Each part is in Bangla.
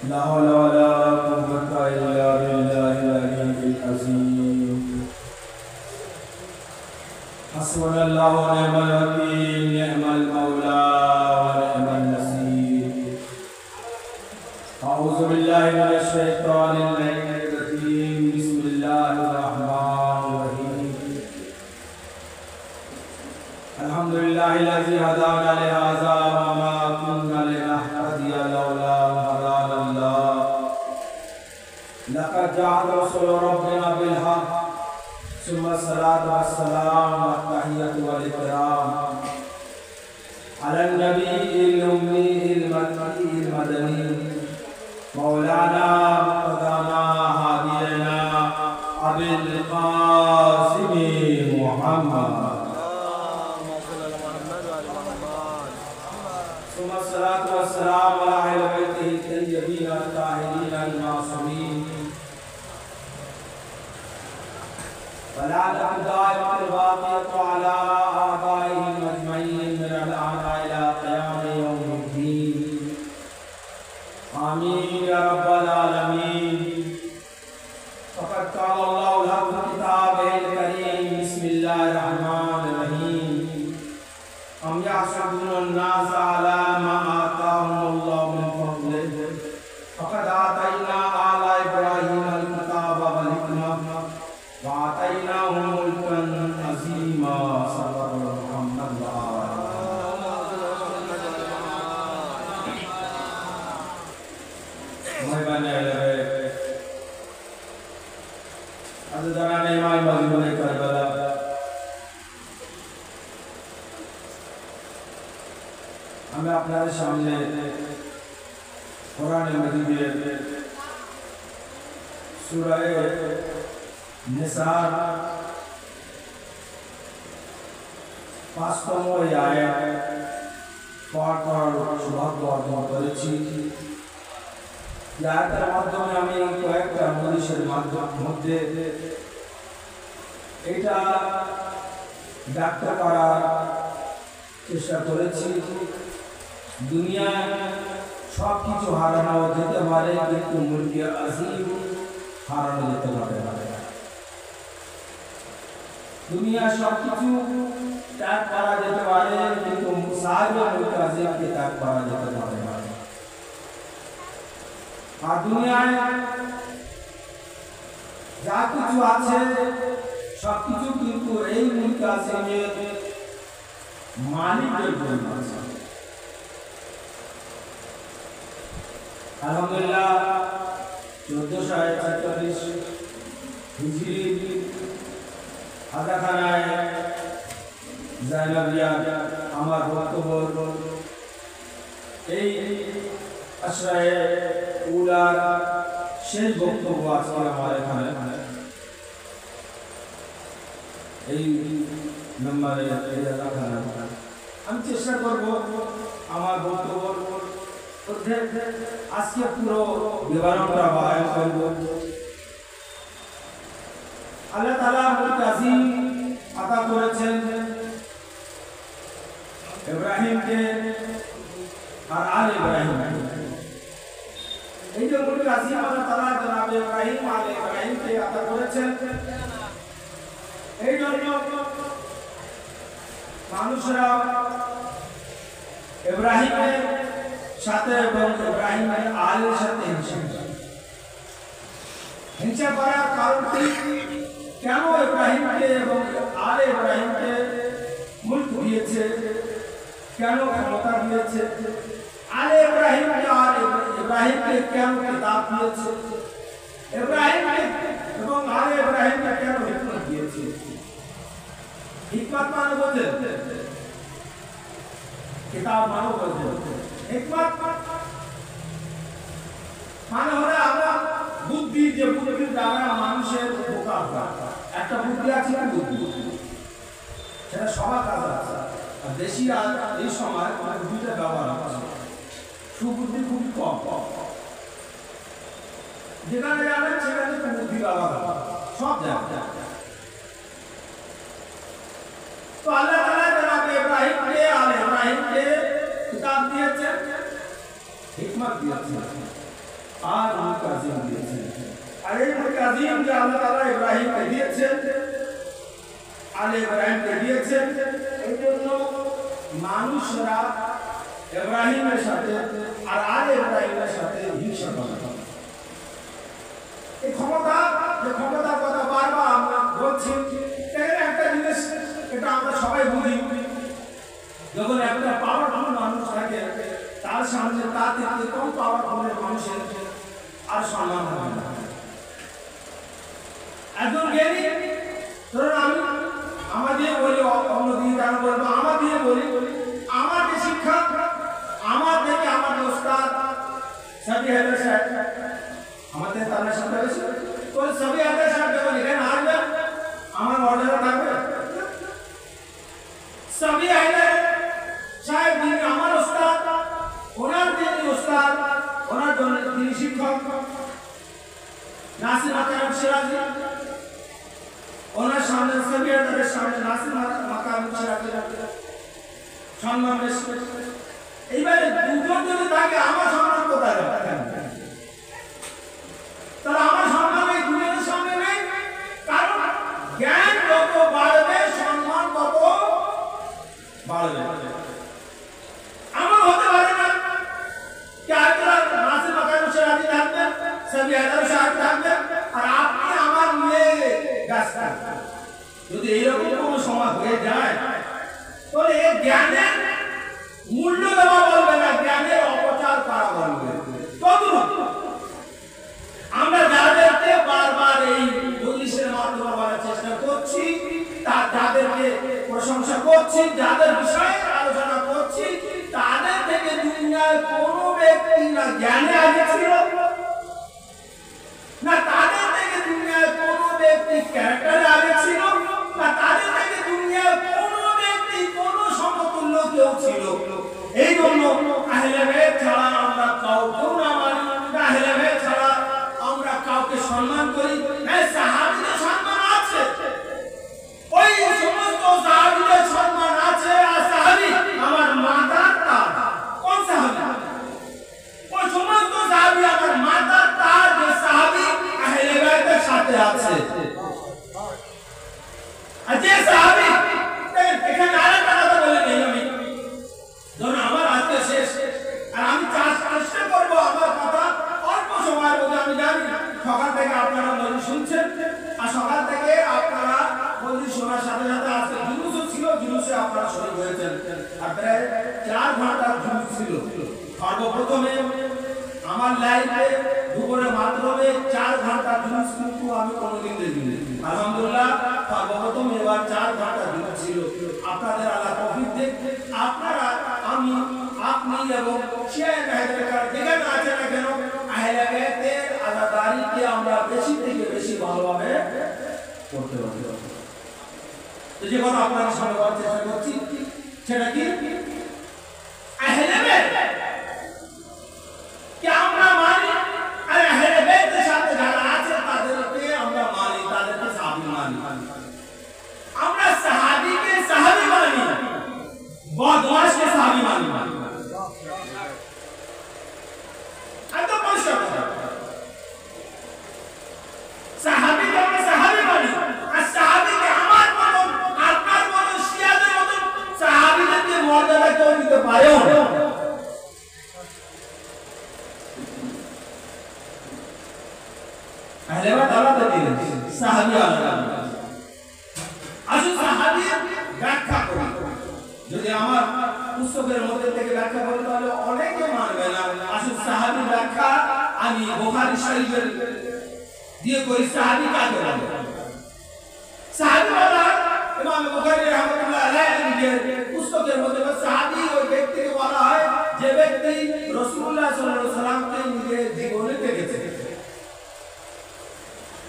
لا حول ولا قوة إلا بالله العلي العظيم. حسبنا الله ونعم الوكيل، نعم المولى ونعم النصير. أعوذ بالله من الشيطان الرجيم. بسم الله الرحمن الرحيم. الحمد لله الذي هدانا لهذا وما كنا لنهتدي لولا أن هدانا الله. لقد جاءت رسل ربنا بالحق، ثم الصلاة والسلام والتحية والإكرام على النبي الأمي المكي المدني مولانا مقتدانا هادينا أبي القاسم محمد، ثم الصلاة والسلام على أهل بيته الطيبين الطاهرين المعصومين، ولعنة دائمة باقية على آبائهم أجمعين من الآن إلى قيام يوم الدين. آمين يا رب العالمين. فقد قال الله له في كتابه الكريم: بسم الله الرحمن الرحيم. أم يحسدون الناس على ما آتاهم الله من فضله فقد آتينا آل إبراهيم الكتاب والحكمة وآتيناهم ملكا عظيما. صدق محمد আমি আপনাদের সামনে কোরআন মজিদের সূরা নিসার ৫তম আয়াত পাঠ করার সৌভাগ্য অর্জন করেছি। আয়াতের মাধ্যমে আমি কয়েকটা হাদিসের মধ্যে এটা ব্যাখ্যা করার চেষ্টা করেছি। দুনিয়ায় সব কিছু হারানো যেতে পারে, কিন্তু মুলকে আজিম হারানো যেতে পারে না। দুনিয়া সব কিছু ত্যাগ করা যেতে পারে, কিন্তু সাহিবে মুলকে আজিমকে ত্যাগ করা যেতে পারে না। আর দুনিয়ায় যা কিছু আছে সব কিছু কিন্তু এই মুলকে আজিমের মালিকের জন্য আছে। আলহামদুলিল্লাহ 1446 হিজরি হাজাখানায় জায়নাবিয়া আমার বক্তব্য এই আশ্রয়ে উলার শেষ বক্তব্য আজকে আমার এখানে এই নম্বরে আমি চেষ্টা করব আমার বক্তব্য আজকে পুরো বিবরণটা বয়ান করব। আল্লাহ তাআলা মুলকে আজিম আতা করেছেন ইব্রাহিমকে আর আলে ইব্রাহিমকে। এই যে মুলকে আজিম আল্লাহ তাআলা জনাব ইব্রাহিম আলে ইব্রাহিমকে আতা করেছেন, এই জন্য মানুষরা ইব্রাহিমের সাথে এবং ইব্রাহিমের আলের সাথে হিংসা করার কারণটি কেন ইব্রাহিমকে এবং আলে ইব্রাহিমকে মুলক দিয়েছে, কেন ক্ষমতা দিয়েছে, আলে ইব্রাহিমকে আর ইব্রাহিমকে কেন কিতাব দিয়েছে, ইব্রাহিমকে এবং আলে ইব্রাহিমকে কেন হিকমত দিয়েছে। হিকমত মানে বোঝেন, কিতাব মানে বোঝেন। হিকমত মানে হলো আমরা বুদ্ধি, যে বুদ্ধির দ্বারা মানুষের উপকার হয়। একটা বুদ্ধি আছে না, বুদ্ধি সেটা সবার কাছে আছে। আর দেশি এই সময় বুদ্ধিটা ব্যবহার আছে, সুবুদ্ধি খুবই কম। যেখানে যাবেন সেখানে বুদ্ধি ব্যবহার সব জায়গায়। তো আল্লাহ তাআলা জনাব ইব্রাহিমকে আর ইব্রাহিমকে কিতাব দিয়েছেন, হিকমত দিয়েছেন। আর মুলক আজিম দিয়েছেন। আর এই মুলক আজিম যে আল্লাহ তাআলা ইব্রাহিমকে দিয়েছেন, আলে ইব্রাহিমকে দিয়েছেন, এই জন্য মানুষরা ইব্রাহিমের সাথে আর আলে ইব্রাহিমের সাথে হিংসা করে। এই ক্ষমতার কথা বারবার আমরা বলছি। এখানে একটা জিনিস, এটা আমরা সবাই বুঝি, যখন একটা পাওয়ারফুল মানুষ থাকে তার সামনে তার থেকে কম পাওয়ারফুল মানুষের আর সম্মান হবে না। একজন জ্ঞানী, ধরুন আমি আমার দিয়ে বলি, অন্যদিকে কারণ বলবো আমার দিয়ে বলি, আমার যে শিক্ষা, আমার থেকে আমার ওস্তাদ সবই হায়দার সাহেব, আমাদের তার সাথে হয়েছে তো সবই হায়দার সাহেব যখন এখানে আসবেন আমার মর্যাদা থাকবে। সবই হায়দার সাহেব যিনি আমার ওস্তাদ, ওনার যিনি ওস্তাদ, ওনার জন্য যিনি শিক্ষক নাসির মাকাম সিরাজি, ওনার সামনে সবই হায়দারের সামনে নাসির মাকাম সিরাজি সম্মান বেশি। এইবারে দুজন যদি থাকে আমার সম্মান কোথায় যাবে? তাহলে আমার সম্মান এই দুজনের সামনে নেই, কারণ জ্ঞান যত বাড়বে সম্মান তত বাড়বে। আমার হতে পারে না কি আপনারা নাসির মাকাম সিরাজি থাকবেন, সবই হায়দার সাহেব থাকবেন, আর আপনি আমার মেয়ে গাছ থাকবেন। যদি এইরকম কোনো সমাজ হয়ে যায় তাহলে এই জ্ঞানের মূল্য দেওয়া বলবে না, জ্ঞানের অপচার করা বলবে। আমরা যাদেরকে বারবার এই পুলিশের মাধ্যমে বলার চেষ্টা করছি, যাদেরকে প্রশংসা করছি, যাদের বিষয়ে আলোচনা করছি, তাদের থেকে দুনিয়ায় কোনো ব্যক্তি না জ্ঞানে আগে ছিল, না তাদের থেকে দুনিয়ায় কোনো ব্যক্তি ক্যারেক্টারে আগে ছিল, না তাদের থেকে দুনিয়ায় কোনো ব্যক্তি কোনো সমতুল্য কেউ ছিল। এই জন্য আহলে বাইত ছাড়া আমরা কাউকেও না মানি, আহলে বাইত ছাড়া আমরা কাউকে সম্মান করি। হ্যাঁ, সাহাবীদের সম্মান আছে, ওই সমস্ত সাহাবীদের সম্মান আছে। আর সাহাবী আমার মাতার তার, কোন সাহাবী? ওই সমস্ত সাহাবী আমার মাতার তার, যে সাহাবী আহলে বাইতের সাথে আছে। আর যে সাহাবী, এখানে আরেকটা কথা বলে নেই আমি, ধরুন আমার আজকে শেষ, আর আমি চেষ্টা করবো আমার কথা অল্প সময়ের মধ্যে। আমি জানি সকাল থেকে আপনারা মজলিস শুনছেন, আর সকাল থেকে আপনারা মজলিস শোনার সাথে সাথে আজকে জুলুসও ছিল, জুলুসে আপনারা শরীক হয়েছেন। আর প্রায় 4 ঘন্টার জুলুস ছিল। সর্বপ্রথমে আমার লাইফে দুপুরে মাধ্যমে 4 ঘন্টা জুলুস কিন্তু আমি কোনোদিন দেখিনি। আলহামদুলিল্লাহ, সর্বপ্রথম এবার 4 ঘন্টা জুলুস ছিল। আপনাদের আল্লাহ তৌফিক দেন, আপনারা, আমি, আপনি এবং শেখ হায়দার যেখানে আছে না কেন, আহলে বাইতের আযাদারিকে আমরা বেশি থেকে বেশি ভালোভাবে করতে পারি। তো যে কথা আপনাদের সামনে বলার চেষ্টা করছি সেটা কি, আহলে বাইত কি আমরা মানি, আর আহলে বাইতের সাথে যারা আছে তাদেরকে আমরা মানি, তাদেরকে সাহাবী মানি। আমরা সাহাবীকে সাহাবী মানি, বদমাশকে সাহাবী মানি। একদম পরিষ্কার কথা, সাহাবীকে আমরা সাহাবী মানি, আর সাহাবীকে আমার মতন, আপনার মতন, শিয়াদের মতন সাহাবীদেরকে মর্যাদা কেউ দিতে পারে না। আহলে বাইত আলাদা দিলেন, সাহাবী আলাদা। আসলে সাহাবীর ব্যাখ্যা করি, যদি আমার পুস্তকের মধ্যে থেকে ব্যাখ্যা করি তাহলে অনেকে মানবে না। আসলে সাহাবীর ব্যাখ্যা আমি বুখারী শরীফের দিয়ে করি। সাহাবী কাকে বলে? সাহাবী বলা ইমাম বুখারী রাহমাতুল্লাহ আলাইহির পুস্তকের মধ্যে সাহাবী ওই ব্যক্তিকে বলা হয় যে ব্যক্তি রাসূলুল্লাহ সাল্লাল্লাহু আলাইহি ওয়াসাল্লামকে নিজের জীবনে দেখেছে।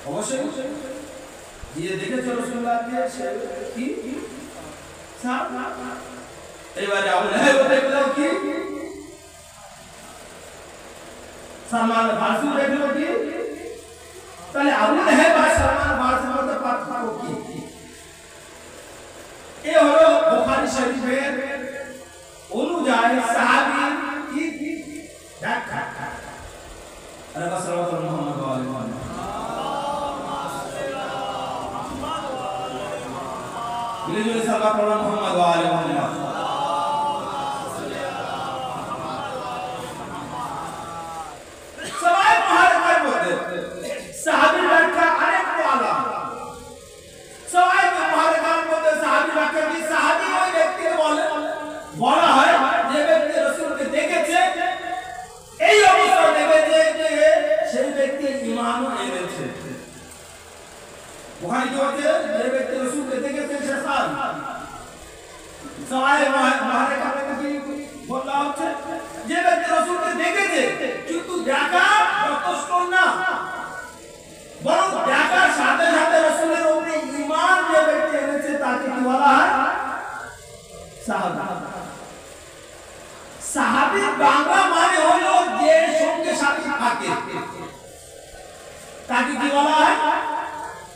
অবশ্যই যে দেখেছে রাসূলুল্লাহকে সে কি সাহাবী। এবারে আবু লাহাব দেখলো কি, সালমান ফারসি দেখলো কি, তাহলে আবু লাহাব আর সালমান ফারসির মধ্যে পার্থক্য কি? এই হলো বুখারী শরীফের অনুযায়ী সাহাবী কি ব্যাখ্যা। अरे बस सल्लल्लाहु अलैहि मोहम्मद व आले मोहम्मद बिल्कुल सल्लल्लाहु अलैहि मोहम्मद व आले मोहम्मद सवाए मुहारकार बोलते साहबी लड़का अनेक वाला सवाए मुहारकार बोलते साहबी लड़का की साहबी ওই ব্যক্তি বলে বলা হয় যে ব্যক্তি রাসূলকে দেখেছে এই অবস্থা দেখেছে যে সেই ব্যক্তি ঈমান এনেছে ওখানে কি হচ্ছে যে ব্যক্তি রাসূলকে দেখেছে সে সাহাবী সবাই মুহারকার কি বলা হচ্ছে যে ব্যক্তি রাসূলকে দেখেছে কিন্তু দেখা যথেষ্ট না বরং দেখার সাথে সাথে রাসূলের উপরে ঈমান যে ব্যক্তি এনেছে তাকে কি বলা হয় সাহাবী সাহাবী বাংলা মানে হলো যে সঙ্গে সাথে থাকে তাকে কি বলা হয়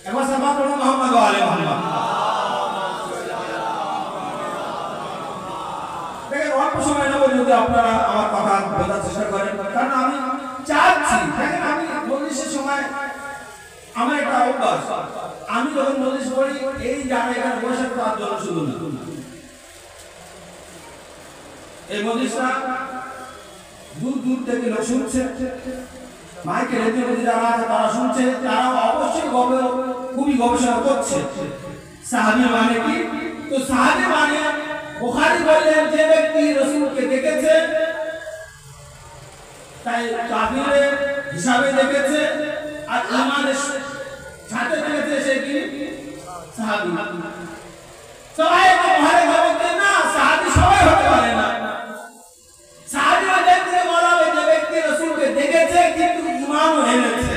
একবার সাল্লাল্লাহু আলাইহি মুহাম্মদ ওয়া আলে মুহাম্মদ দেখেন অল্প সময় নেব যদি আপনারা আমার কথা বোঝার চেষ্টা করেন কারণ আমি চাচ্ছি দেখেন আমি মজলিসের সময় আমার একটা অভ্যাস আমি যখন মজলিস পড়ি এই যারা এখানে বসে তার জন্য শুধু না এই মজলিসটা দূর দূর থেকে লোক শুনছে মাইকে রেডিও যারা আছে তারা শুনছে তারা অবশ্যই খুবই গবেষণা করছে সাহাবী মানে কি তো সাহাবী মানে বুখারী বললেন যে ব্যক্তি রাসূলকে দেখেছে তাই কাফিরের হিসাবে দেখেছে আর ঈমানের সাথে দেখেছে সে কি সাহাবী সবাই বুখারী বলতেন না সাহাবী সবাই হতে পারে না সাহাবী ওই ব্যক্তিকে বলা হয় যে ব্যক্তি রাসূলকে দেখেছে কিন্তু ঈমানও এনেছে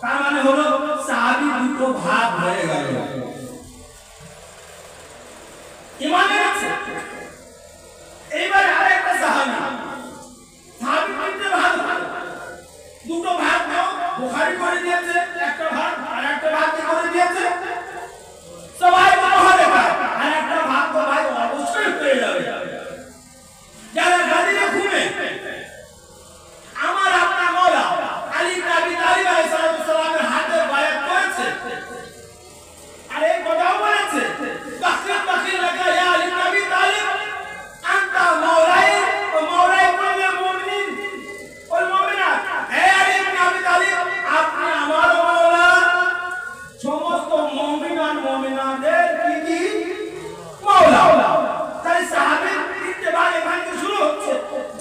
তার মানে হলো সাহাবী দুটো ভাগ হয়ে গেল ঈমান এনেছে এইবার আরেকটা সাহাবী তিনটে ভাগ দুটো ভাগ বুখারী করে দিয়েছে একটা ভাগ আর একটা ভাগ করে দিয়েছে সবাই মহাদেব আর একটা ভাগ তো ভাই অবশ্যই পেয়ে যাবে যারা গাদিতে ঘুমে আমার আপনার মাওলা আলী ইবনে আবি তালিব আলাইহিস সালামের হাতে বায়াত করেছে আর এই কথাও বলেছে বাকির লাগা ইয়া আলী ইবনে আবি তালিব আনতা মাওলাই ও মাওলাই কুল্লি মুমিনিন ওয়াল মুমিনাত হে আলী ইবনে আবি তালিব আপনি আমার মাওলা সমস্ত মুমিন আর মুমিনাদের কি মাওলা তাই সাহাবীর তিনটে ভাগ এখান থেকে শুরু হচ্ছে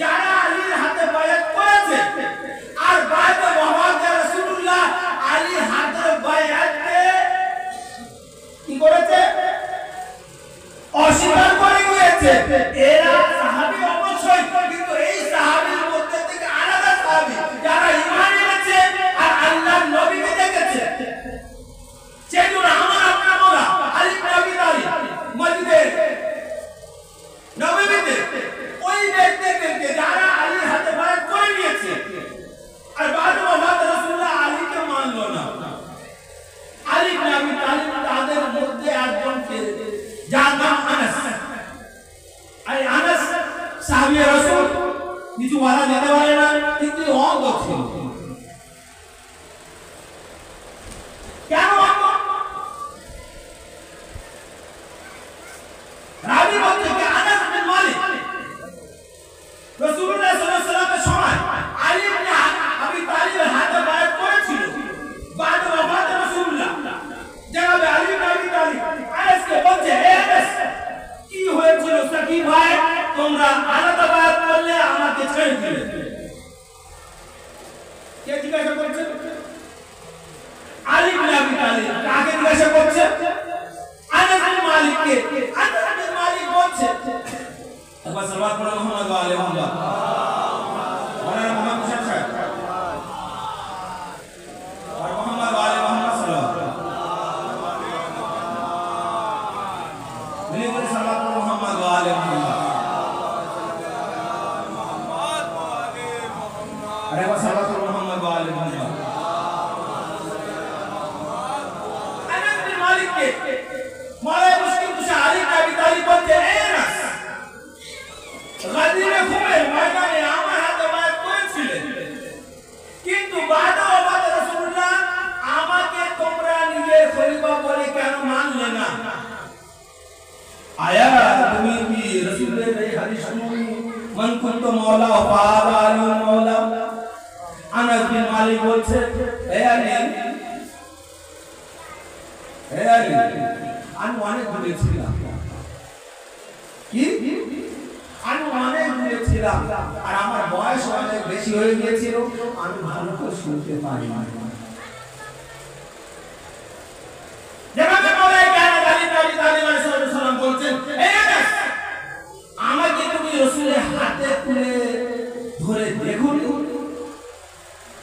যারা আলীর হাতে বায়াত করেছে আর বায়াতে মুহাম্মদ রাসূলুল্লাহ আলীর হাতে বায়াতকে কি করেছে অস্বীকার করে গিয়েছে এরা সাহাবী অবশ্যই কিন্তু এই সাহাবীর মধ্যে থেকে আলাদা সাহাবী যারা ঈমান এনেছে আর আল্লাহর নবীকে দেখেছে সেজন্য আমার আপনার মাওলা আলী ইবনে আবি তালিব মসজিদে নববীতে ওই ব্যক্তিদেরকে যারা আলীর হাতে বায়াত করে নিয়েছে আর বাদ মুহাম্মদ রাসূলুল্লাহ আলীকে মানলো না আলী ইবনে আবি তালিব তাদের মধ্যে একজনকে যার নাম আনাস আর আনাস সাহাবী রাসূল কিছু বলা যেতে পারে না কিন্তু অন্ধ ছিল কেন অন্ধ রাবি বলতে কি আনাস বিন মালিক রাসূলুল্লাহ সাল্লাল্লাহু আলাইহি ওয়াসাল্লামের সময় আলী ইবনে আবি তালিবের হাতে বায়াত করেছিল বাদ ওয়াফাত রাসূলুল্লাহ জনাবে আলী ইবনে আবি তালিব আনাসকে বলছে হে আনাস কি হয়েছিল সাকি ভাই তোমরা আলাদা বায়াত করলে আমাকে ছেড়ে দিলে কে জিজ্ঞাসা করছে আলী ইবনে আবি তালিব কাকে জিজ্ঞাসা করছে আনাস বিন মালিককে আনাস বিন মালিক বলছে একবার সাল্লাল্লাহু আলাইহি মুহাম্মদ ওয়া আলে মুহাম্মদ ওয়া মুহাম্মদ সাহেব আর মুহাম্মদ ওয়া আলে মুহাম্মদ সাল্লাল্লাহু আলাইহি ওয়া সাল্লাম মুহাম্মদ ওয়া আলে মুহাম্মদ আরে ওয়া সাল্লাল্লাহু মুহাম্মদ ওয়া আলে মুহাম্মদ আনাস বিন মালিককে মাওলানা মুশকিল কুশা আলী ইবনে আবি তালিব বলতে হে আনাস গাদিরে ঘুমে ময়দানে আমার হাতে বায়াত করেছিলেন কিন্তু ওয়াফাদ আলী মাওলা। আনাস বিন মালিক বলছে, হে আলী, আমি অনেক দূরে ছিলাম। কি? আমি অনেক দূরে ছিলাম আর আমার বয়স অনেক বেশি হয়ে গিয়েছিল, আমি ভালো করে শুনতে পারি না। আমাকে তুমি রাসূলের হাতে তুলে ধরে দেখুন।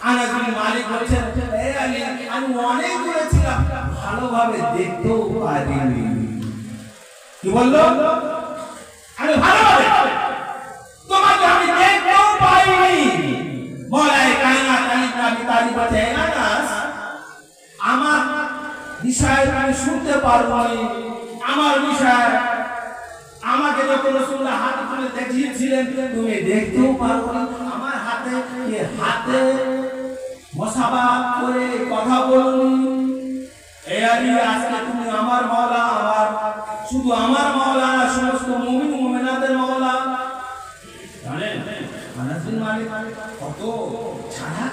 আনাস বিন মালিক বলছেন, হে আলী, আমি অনেক দূরে ছিলাম, ভালোভাবে দেখতেও পারিনি। কি বললো? আমি ভালোভাবে তোমাকে আমি দেখতেও পাইনি। মওলায়ে কায়নাত আলী ইবনে আবি তালিব বলছে, আনাস, আমার বিষয় আমি শুনতে পারবো না, আমার বিষয় আমাকে যখন রাসূলুল্লাহ হাতে তুলে দেখিয়েছিলেন তুমি দেখতেও পারবো না। আমার হাতে হাতে মুসাফা করে কথা বলুন। এই আলী, আজকে তুমি আমার মাওলা, আমার শুধু আমার মাওলা না, সমস্ত মুমিন মুমিনাতের মাওলা। জানেন আনাস বিন মালিক কত ছাড়া?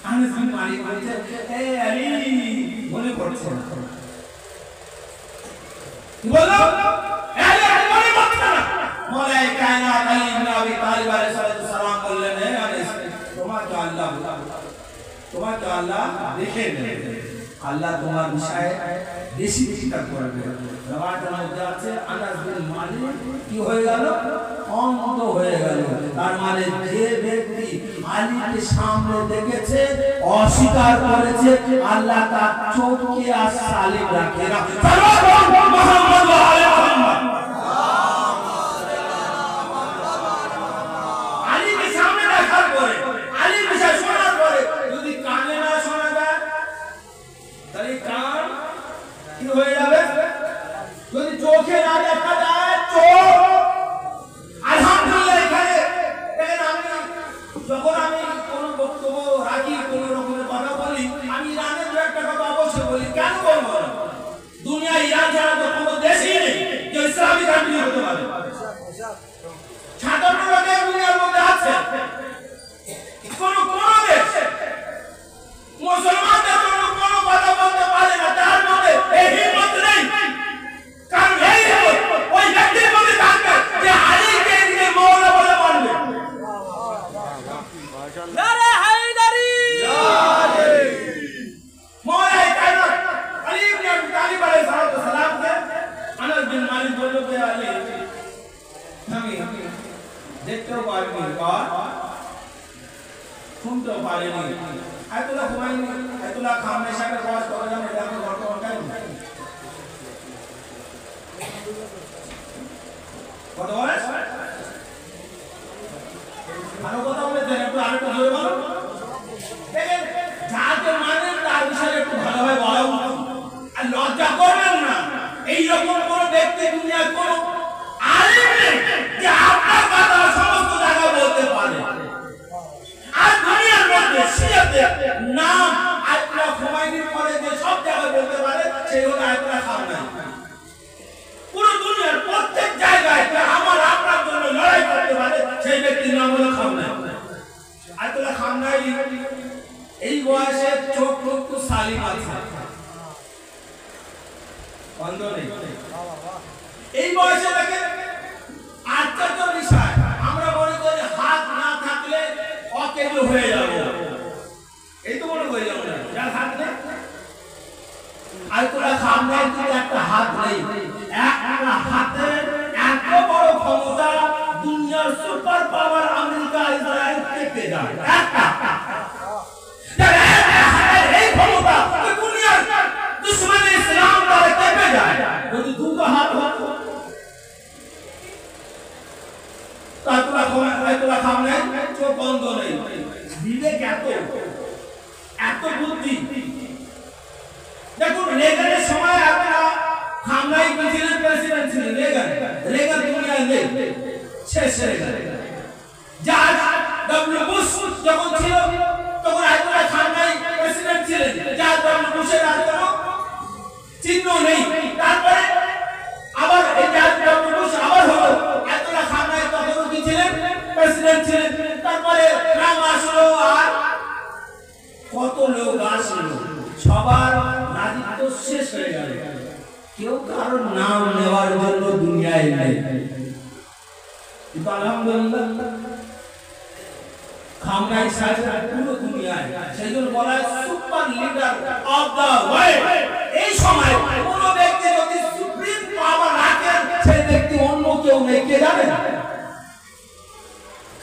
আনাস বিন মালিক বলছে, এই আলী, মনে পড়ছে না? কি বললো? আলী, মনে পড়ছে না? মওলায়ে কায়নাত আলী ইবনে আবি তালিব আলাইহিস সালাম বললেন, হে আনাস, তোমাকে আল্লাহ দেখে নেন, আল্লাহ তোমার বিষয়ে বেশি চিন্তা করবে। রাওয়াতের মধ্যে আছে আনাস বিন মালিক কি হয়ে গেল? অন্ধ হয়ে গেল। তার মানে যে ব্যক্তি আলীকে সামনে দেখেছে, অস্বীকার করেছে, আল্লাহ তার চোখকে আর সালিম রাখে না। সাল্লাল্লাহু মুহাম্মদ ওয়া আলি মুহাম্মদ। আলীকে সামনে দেখার পরে, আলীর বিষয় শোনার পরে যদি কানে না শোনা যায়, তাহলে কান কি হয়ে যাবে? যদি চোখে না দেখা যায়, চোখ। আলহামদুলিল্লাহ, এখানে আমি যখন আমি কোন বক্তব্য রাখি, কোন রকমের কথা বলি, আমি ইরানের দু একটা কথা অবশ্যই বলি। কেন বলবো? দুনিয়া ইরান ছাড়া তো কোনো দেশই নেই যে ইসলামিক কান্ট্রি হতে পারে। ৭৭ দেশ দুনিয়ার মধ্যে আছে, কোন দেশ মুসলমানদের জন্য কোনো কথা বলতে পারে না, তার মধ্যে এই হিম্মত নেই। কারণ এই ওই ব্যক্তির মধ্যে থাকবে যে আলীকে নিজে মাওলা বলে মানবে। নারে হায়দারি! মওলায়ে কায়নাত আলী ইবনে আবি তালিব আলাইহিস সালামকে আনাস বিন মালিক বলল, হে আলী, আমি দেখতেও পারিনি, শুনতেও পারিনি। আয়াতুল্লাহ খুমাইনি, আয়াতুল্লাহ খামেনি সাহেবের বয়স কত জানেন? এটা আমি বর্তমান টাইম কত বয়স? ভালো কথা বলেছেন, একটু আরেকটু জোরে বলুন। দেখেন, যাকে মানেন তার বিষয়ে একটু ভালোভাবে বলা উচিত, আর লজ্জা করবেন না। এইরকম কোন ব্যক্তি দুনিয়ার কোন আলিম নেই যে আপনার কথা সমস্ত জায়গায় বলতে পারে। আর দুনিয়ার মধ্যে শিয়াতে নাম আয়াতুল্লাহ খুমাইনির পরে যে সব জায়গায় বলতে পারে, সেই হলো আয়াতুল্লাহ খামেনি। পুরো দুনিয়ার প্রত্যেক জায়গায় আমার আপনার জন্য লড়াই করতে পারে, সেই ব্যক্তির নাম হলো খামেনি। আয়াতুল্লাহ খামেনি এই বয়সে চোখ একটু সালিম আছে, বন্ধ নেই। এই বয়সে দেখেন আশ্চর্য বিষয়, আমরা মনে করি হাত না থাকলে অকেজ হয়ে যাবে, এই তো মনে করি আমরা, যার হাত নেই। আয়াতুল্লাহ খামেনির একটা হাত নেই, একটা হাতের এত বড় ক্ষমতা, দুনিয়ার সুপার পাওয়ার আমেরিকা ইসরায়েল থেকে যায়। এই ক্ষমতা দুনিয়ার দুশমন ইসলাম দ্বারা কেঁপে যায়। যদি দুটো হাত হতো, আয়াতুল্লাহ খামেনি চোখ বন্ধ নেই, বিবেক এত বুদ্ধি। দেখুন, রেগানের সময় আয়াতুল্লাহ খামেনি কি ছিলেন? প্রেসিডেন্ট ছিলেন। রেগান দুনিয়ায় নেই, শেষ হয়ে গেল। জর্জ ডব্লিউ বুশ যখন ছিল, তখন আয়াতুল্লাহ খামেনি প্রেসিডেন্ট ছিলেন। জর্জ ডব্লিউ বুশের আর কোনো চিহ্ন নেই। তারপরে আবার এই জর্জ ডব্লিউ বুশ আবার হলো, আয়াতুল্লাহ খামেনি তখন কি ছিলেন? প্রেসিডেন্ট ছিলেন। কেউ কারোর নাম নেওয়ার জন্য দুনিয়ায় নেই, কিন্তু আলহামদুলিল্লাহ খামনাই সাহেব পুরো দুনিয়ায়, সেই জন্য বলা হয় super leader of the world. এই সময় কোন ব্যক্তি যদি সুপ্রিম পাওয়ার রাখে, সেই ব্যক্তি অন্য কেউ নেই, কে জানে?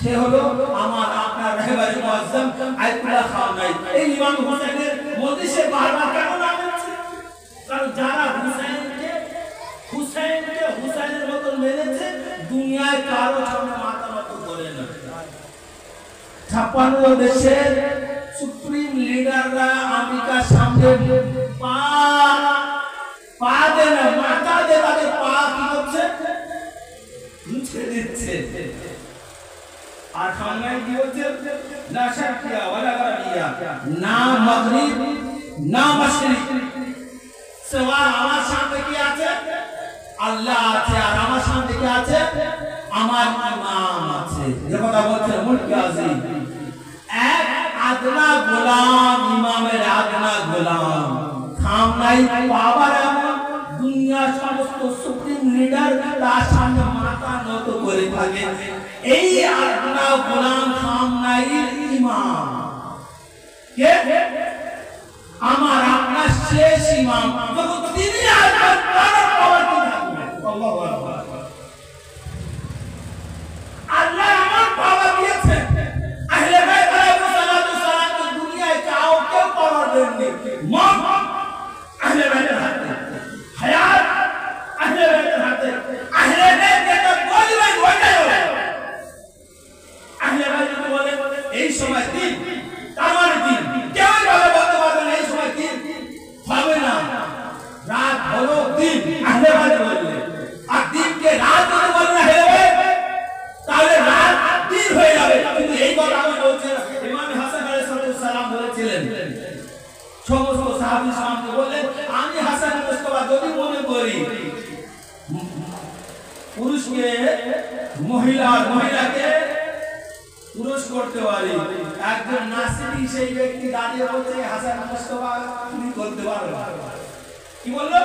সে হলো আমার আপনার রাহবারি মুআজ্জম আয়াতুল্লাহ খামনাই। এই ইমাম হুসাইনের মধ্যে সে বারবার কেন নাম নিচ্ছে? কারণ যারা হুসাইনের মতো মেনেছে, দুনিয়ায় কারো সামনে মাথা নত করে না। 56 দেশের সুপ্রিম লিডাররা আমেরিকার সামনে পা দেয় না, মাথা দিয়ে তাদের পা কি করছে? মুছে দিচ্ছে। আর খামনাই কি বলছে? লা শাকিয়া ওয়ালা গারিয়া, না মাগরিব না মাশরিক, সেবা আমার সামনে কি আছে? আল্লাহ আছে। আর আমার সামনে কি আছে? আমার ইমাম আছে। যে কথা বলছে মুলকি আজিম, এক আদনা গোলাম, ইমামের আদনা গোলাম। খামনাই পাওয়ার এমন, দুনিয়ার সমস্ত সুপ্রিম লিডার তার সামনে মাথা নত করে থাকে। এই আদনা গোলাম খামনাইর ইমাম কে? আমার আপনার শেষ ইমাম। যখন তিনি আসবেন, তার পাওয়ার কি থাকবে? আল্লাহু আকবার। আল্লাহ আমার পাওয়ার দিয়েছেন। আহলে বাইত আলাইহিস সালাতু সালাম দুনিয়ায় কাউ কেউ পাওয়ার দেননি। মত আহলে বাইতের হাতে, হায়াত আহলে বাইতের হাতে। আহলে বাইত যেটা বলবেন ওইটাই হবে। আহলে বাইত বলে এই সময় দিন, তার মানে দিন। কেউ বলতে পারবে না এই সময় দিন হবে না। রাত হলো দিন, আহলে বাইত বললে। আর দিনকে রাত যদি বলে না আহলে বাইত, তাহলে রাত দিন হয়ে যাবে। কিন্তু এই কথা আমি বলছি না, ইমাম হাসান আলাইহিস সালাম বলেছিলেন। সমস্ত সাহাবী সামনে বললেন, আমি হাসান মুস্তাফা যদি মনে করি পুরুষকে মহিলাকে পুরুষ করতে পারি, একজন নাসিবি সেই ব্যক্তি দাঁড়িয়ে বলছে হাসান মুস্তাফা তুমি করতে পারো। কি বললো?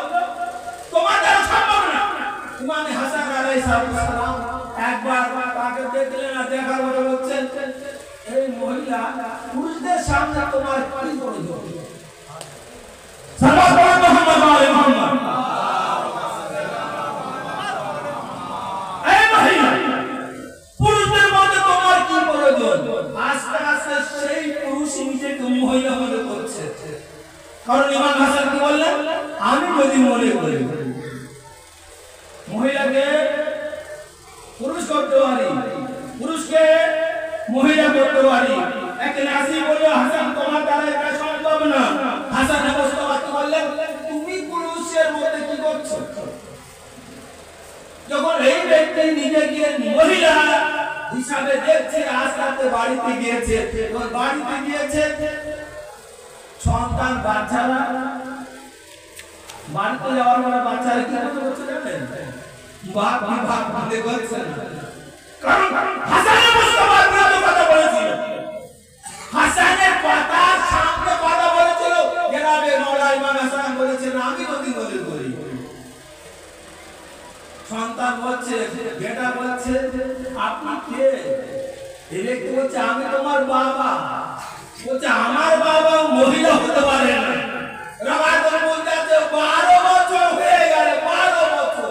তোমার দ্বারা সম্ভব না। ইমাম হাসান আলাইহিস সালাম একবার তাকে দেখলেন, আর দেখার পরে বলছেন, এই মহিলা পুরুষদের সামনে তোমার কি প্রয়োজন? সাল্লাল্লাহু আলাইহি মুহাম্মদ। এই মহিলা পুরুষদের মধ্যে তোমার কি প্রয়োজন? আস্তে আস্তে সেই পুরুষ নিজেকে মহিলা মনে করছে। কারণ ইমাম হাসান কি বললেন? আমি যদি মনে করি মহিলাকে পুরুষ করতে পারি, পুরুষকে মহিলা করতে পারি। এক নাসি বলল, হাসান তোমার দ্বারা এটা সম্ভব না। হাসান মুস্তাফা কি বললেন? তুমি পুরুষের মধ্যে কি করছো? যখন এই ব্যক্তি নিজেকে মহিলা হিসাবে দেখছে, আস্তে আস্তে বাড়িতে গিয়েছে। বাড়িতে গিয়েছে, সন্তান বাচ্চারা বাড়িতে যাওয়ার পরে বাচ্চারা কি করছে জানেন? বাপ বিভাগ ভাঙতে করছে না। কারণ হাসান মুস্তাফার বিরুদ্ধে কথা বলেছিল। হাসানের কথার সামনে কথা বলেছিল। জনাবে মাওলানা ইমাম হাসান বলেছেন, আমি যদি মনে করি। সন্তান বলছে, বেটা বলছে, আপনি কে? এই ব্যক্তি বলছে, আমি তোমার বাবা। বলছে, আমার বাবা মহিলা হতে পারে না। রাবায়তের মধ্যে আছে 12 বছর হয়ে গেল, 12 বছর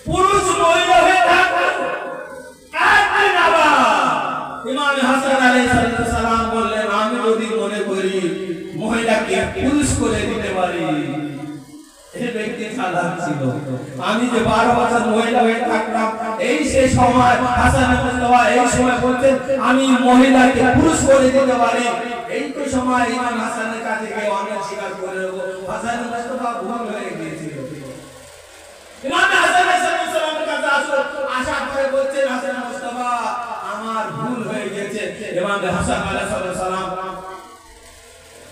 পুরুষ মহিলা হয়ে থাকবে। একদিন আবার ইমাম হাসান আলাইহিস সালাম বললেন, আমি যদি মনে করি মহিলাকে পুরুষ করে দিতে পারি। এই ব্যক্তি চালাক ছিল। আমি যে 12 বছর মহিলা হয়ে থাকলাম, এই সেই সময় হাসান মুস্তাফা এই সময় বলতেন, আমি মহিলাকে পুরুষ করে দিতে পারি। এই তো সময় ইমাম হাসানের কাছে গিয়ে অনেক স্বীকার করে নেব, হাসান মুস্তাফা ভুল হয়ে গিয়েছিল। ইমাম হাসান সাল্লাল্লাহু কাছে আশা করে বলছেন, হাসান মুস্তাফা আমার ভুল হয়ে গেছে। ইমাম হাসান আলাইহিস সালাম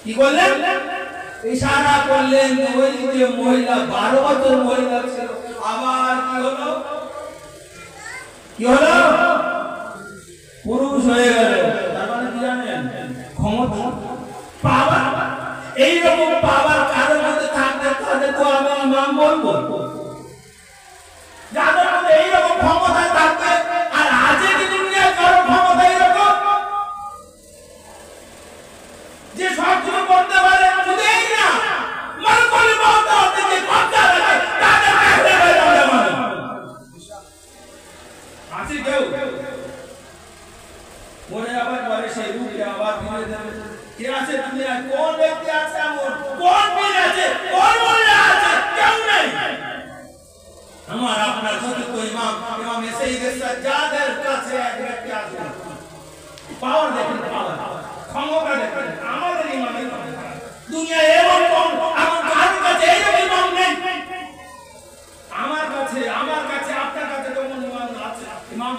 কি করলেন? ইশারা করলেন। ওই যে মহিলা 12 বছর মহিলা ছিল, আবার কি হলো? কি হলো? পুরুষ হয়ে গেল। তার মানে কি জানেন? ক্ষমতা, পাওয়ার। এইরকম পাওয়ার কারোর মধ্যে থাকতে তাদের তো আমি ইমাম বলবো যাদের মধ্যে এইরকম ক্ষমতা থাকবে আর আজকে কি দুনিয়ার কারো ক্ষমতা এরকম যে সব কিছু করতে পারে শুধু এই না মরকলি মওতা হতে যে কথা লাগে তাদের কাছে বেরোবে মানে আছে কেউ মনে আবার বলে সেই রূপে আবার ফিরে যাবে কে আছে দুনিয়ায় কোন ব্যক্তি আছে এমন কোন বীর আছে কোন মোল্লা আছে কেউ নেই আমার আপনার চতুর্থ ইমাম সাইয়্যিদ সাজ্জাদের কাছে এক ব্যক্তি আছে পাওয়ার দেখেন পাওয়ার ক্ষমতা দেখেন আমাদের ইমামের দুনিয়ায় এমন কোন এমন কারোর কাছে এইরকম ইমাম নেই আমার কাছে আপনার কাছে কেমন ইমাম আছে ইমাম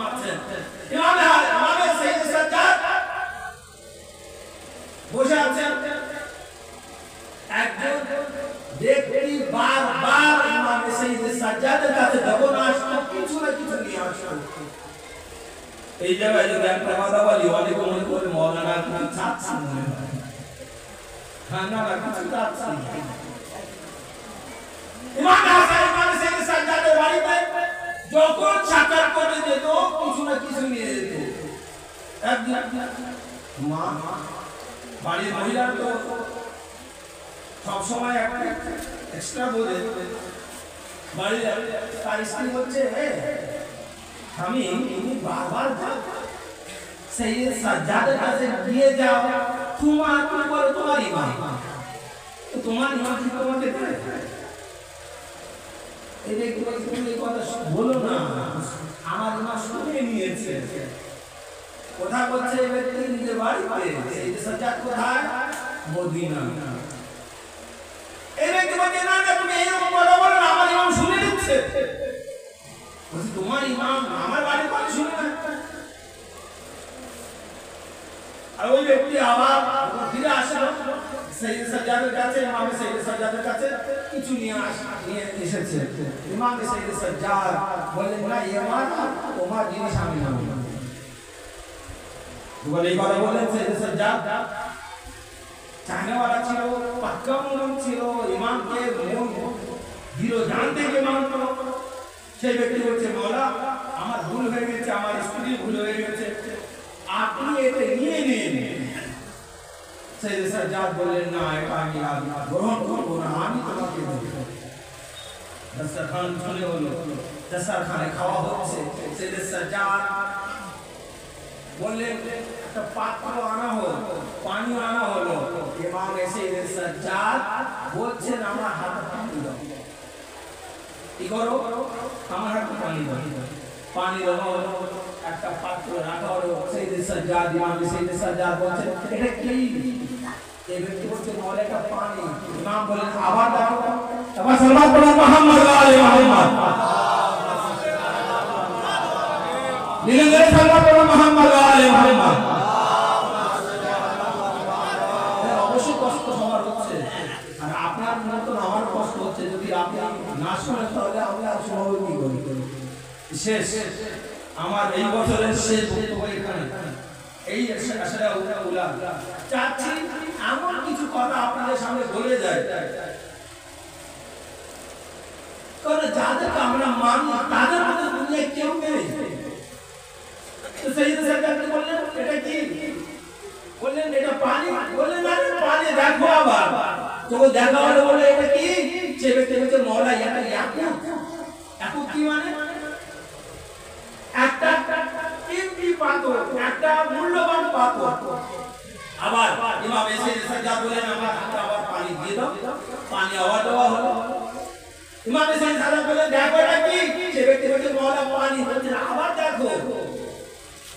সাইয়্যিদ সাজ্জাদ বসে আছেন একজন ব্যক্তি বারবার ইমাম সাইয়্যিদ সাজ্জাদের কাছে যখন আসতো কিছু না কিছু নিয়ে আসতো এই জায়গায় যদি একটা কথা বলি অনেক মনে করে মৌলানা কিছু চাচ্ছেন হ্যাঁ না কিছু চাচ্ছেন ইমাম সাইয়্যিদ সাজ্জাদের বাড়িতে যখন সাক্ষাৎ করতে যেত কিছু না কিছু নিয়ে যেত একদিন মা বাড়ির মহিলার তো সবসময় একটা এক্সট্রা বোঝে বাড়ির তার স্ত্রী হচ্ছে আমি বারবার সাইয়্যিদ সাজ্জাদের কাছে গিয়ে যাও তোমার কি বলে তোমার ইমাম কি তোমাকে দেয় এই যে তুমি এই কথা বলো না আমার ইমাম শুনে নিয়েছে কথা বলছে এই ব্যক্তি নিজের বাড়িতে সাইয়্যিদ সাজ্জাদ কোথায় মদিনা এই ব্যক্তি বলছে না তুমি এইরকম কথা বলো না আমার ইমাম শুনে নিচ্ছে বলছে তোমার ইমাম আমার বাড়ির কথা শুনে না আর ওই ব্যক্তি আবার ফিরে আসলো সাইয়্যিদ সাজ্জাদের কাছে ইমাম সাইয়্যিদ সাজ্জাদের কাছে কিছু নিয়ে এসেছে ইমাম সাইয়্যিদ সাজ্জাদ বললেন না ইমাম তোমার জিনিস আমি না বলে এই কথা বললেন সাইয়্যিদ সাজ্জাদ চাহনেওয়ালা ছিল পাক্কা মুমিন ছিল ইমামকে হিরো জানতে গিয়ে মানতো সেই ব্যক্তি বলছে মওলা আমার ভুল হয়ে গেছে আমার স্ত্রী ভুল হয়ে গেছে আপনি এটা নিয়ে নিন সাইয়্যিদ সাজ্জাদ বললেন না এটা আমি গ্রহণ করব না আমি তোমাকে দেব দস্তরখান চলে হলো দস্তরখানে খাওয়া হচ্ছে সাইয়্যিদ সাজ্জাদ বললেন একটা পাত্র আনা হলো পানি আনা হলো ইমাম সাইয়্যিদ সাজ্জাদ বলছেন আমার হাতে পানি দাও কি করো আমার হাতে পানি দাও একটা পাত্র রাখা হলো সাইয়্যিদ সাজ্জাদ ইমাম সাইয়্যিদ সাজ্জাদ বলছেন এটা কি এই ব্যক্তি বলছে মওলা এটা পানি ইমাম বলেন আবার দাও আবার সালাত পড়ুন মুহাম্মদ ওয়া আলি মুহাম্মদ নিরন্তর সালাত পড়ুন মুহাম্মদ ওয়া আলি মুহাম্মদ অবশ্যই কষ্ট সবার হচ্ছে আর আপনার মতন আমার কষ্ট হচ্ছে যদি আপনি না শুনেন তাহলে আমি আর শোনাবো কি করি শেষ আমার এই বছরের শেষ বক্তব্য এখানে এই আসলে উলা চাচ্ছি এমন কিছু কথা আপনাদের সামনে বলে যায় কারণ যাদেরকে আমরা মানি তাদের মধ্যে দুনিয়ায় কেউ নেই তো সাইয়্যিদ সাজ্জাদ বললেন এটা কি বললেন এটা পানি বললেন না পানি দেখো আবার তো দেখা হলো বলে এটা কি সে ব্যক্তি বলছে মওলা এটা ইয়াকুত কি মানে একটা কিমতি পাথর একটা মূল্যবান পাথর আবার ইমাম সাইয়্যিদ সাজ্জাদ বলেন আমার হাতে আবার পানি দিয়ে দাও পানি আবার দেওয়া হলো ইমাম সাইয়্যিদ সাজ্জাদ বলেন দেখো এটা কি সে ব্যক্তি বলছে মওলা পানি বলছে আবার দেখো